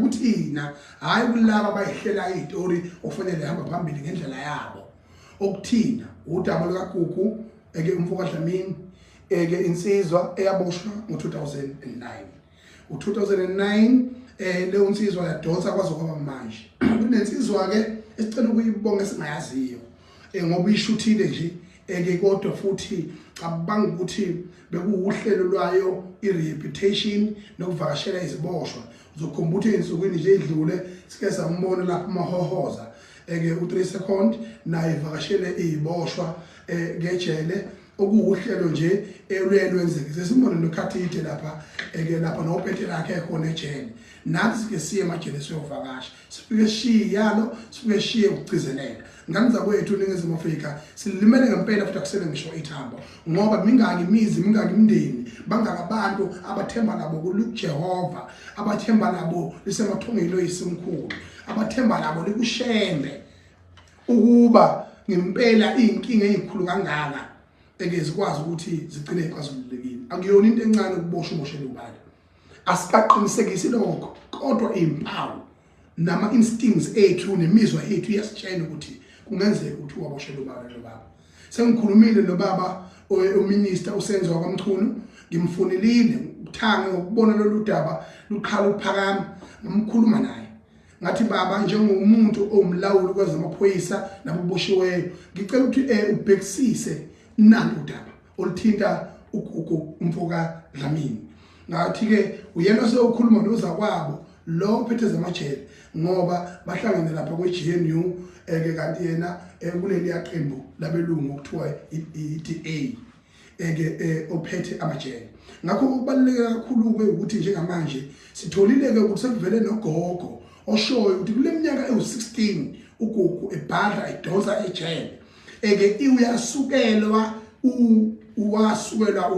kuthina hayi kulabo abayihlela izitori ofanele hamba phambili ngendlela yabo okuthina udaba lukaGugu umfoka Dlamini insizwa eyaboshwa ngo2009 u2009 le insizwa yadonsa kwaze kwaba manje kunensizwa ke esicela ukuyibonga singayaziyo ngoba ishuthile nje kodwa futhi cabanga ukuthi bekuuhlelo lwayo ireputation nokuvakashela iziboshwa uzokhumbula insukwini nje edlule sike sambona lapha mahohoza u3 second naye vakashele iziboshwa ngejele okuuhlelo nje elwenzeke sesibone noKhathide lapha lapha nophethe lakhe ekhona ejele nathi sike siye emajele siyovakasha sifike shiyalo sifike shiye ukugcizelela nganza kwethu ningezimo Afrika silimele ngempela futhi akusele ngisho ithambo ngoba mingaki imizi mingaki imndeni bangaka abantu abathemba nabo kuJehova abathemba nabo lisemathongeni loyisimkhulu abathemba nabo likushembe ukuba ngempela inkinga ezikhulu kangaka ezikwazi ukuthi zigcine ixazululekile akuyona into encane ukuboshwa umoshela ubala asikaqinisekisi lokho kodwa impawu nama instincts ethu nemizwa ethu iyasitshela ukuthi kungenzeka ukuthi waboshela ubaba nobaba sengikhulumile nobaba uminister uSenzo kwaMchunu ngimfunelile uthanga ukubona lolu daba luqhala ukuphakama ngimkhuluma naye ngathi baba njengomuntu omlawuli kwezamaphoyisa naboboshiweyo ngicela ukuthi ubhekisise nani udaba oluthinta uGugu umfoka Dlamini ngathi ke uyena osewukhuluma noza kwabo lo phethe zamajele ngoba bahlangene lapha kweGNU kanti yena kuleli yaqembu labelungu okuthiwa iDA ophethe amajele ngakho kubaluleke kakhulu ukuthi njengamanje sitholile ke ukuthi sekuvele nogogo oshoyo ukuthi kuleminyaka ewu16 uGugu ebhadla idonsa ejele uyasukelwa uwasukelwa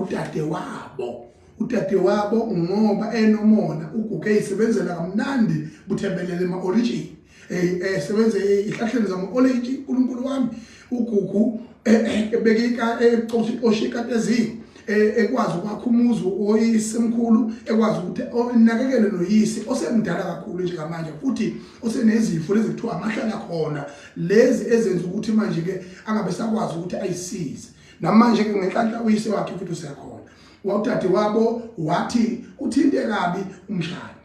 udade wabo ngoba enomona uGugu eyisebenzela kamnandi buthembelele ema-origin sebenze ihlahleni zama-origin uNkulunkulu wami uGugu ebekeka oshikatezini ekwazi ukwakha umuzi oyisemkhulu ekwazi ukuthi onakekele noyisi osemdala kakhulu njengamanje futhi osenezifo lezi kuthiwa amahlala khona lezi ezenza ukuthi manje ke angabe sakwazi ukuthi ayisize namanje ke ngenhlanhla uyise wakhe futhi usekhona udade wabo wathi uthinte kabi umshana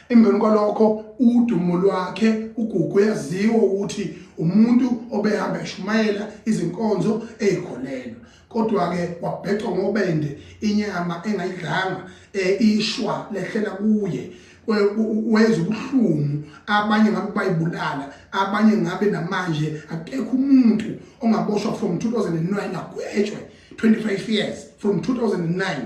emveni kwalokho udumo lwakhe uGugu yaziwa ukuthi umuntu obehamba eshumayela izinkonzo ezikholelwa kodwa ke wabhecwa ngobende inyama engayidlanga ishwa lehlela kuye weza ubuhlungu abanye ngabe bayibulala abanye ngabe namanje akekho umuntu ongaboshwa from 2009 agwetshwe 25 years from 2009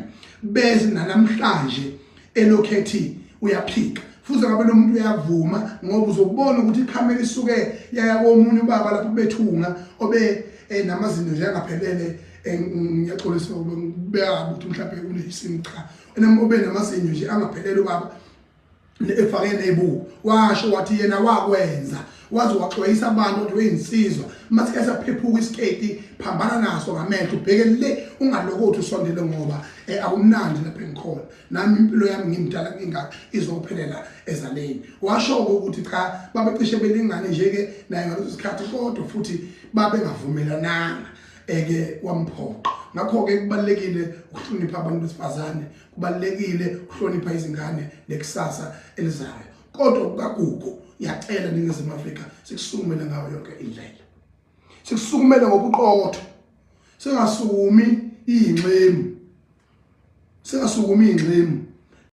bese namhlanje elokhethi uyaphika futhi ngabe lo muntu uyavuma ngoba uzobona ukuthi ikhamera isuke yaya komunye ubaba lapho bethunga obe namazinto nje angaphelele ngiyaxolisa ubeka ukuthi mhlawumbe uneyisim cha enamobe namazinyo nje angaphelele ubaba efakene ebu washo wathi yena wakwenza wazi waxwayisa abantu ukuthi weyinsizwa mathi esaphephuka isketi phambana naso ngamehlo ubheke le ungalokothi usondele ngoba akumnandi lapha engikhona nami impilo yami ngimdala ngingaka izophelela ezaleni washo ukuthi cha babecishe belingane nje ke naye ngaleso sikhathi kodwa futhi babengavumelananga kwamphoqa ngakho ke kubalekile ukuhlonipha abantu besifazane kubalekile ukuhlonipha izingane lekusasa elizayo kodwa kukaGugu yacela ningezima Afrika sikusukumele ngayo yonke indlela sikusukumele ngobuqotho singasukumi ingxemu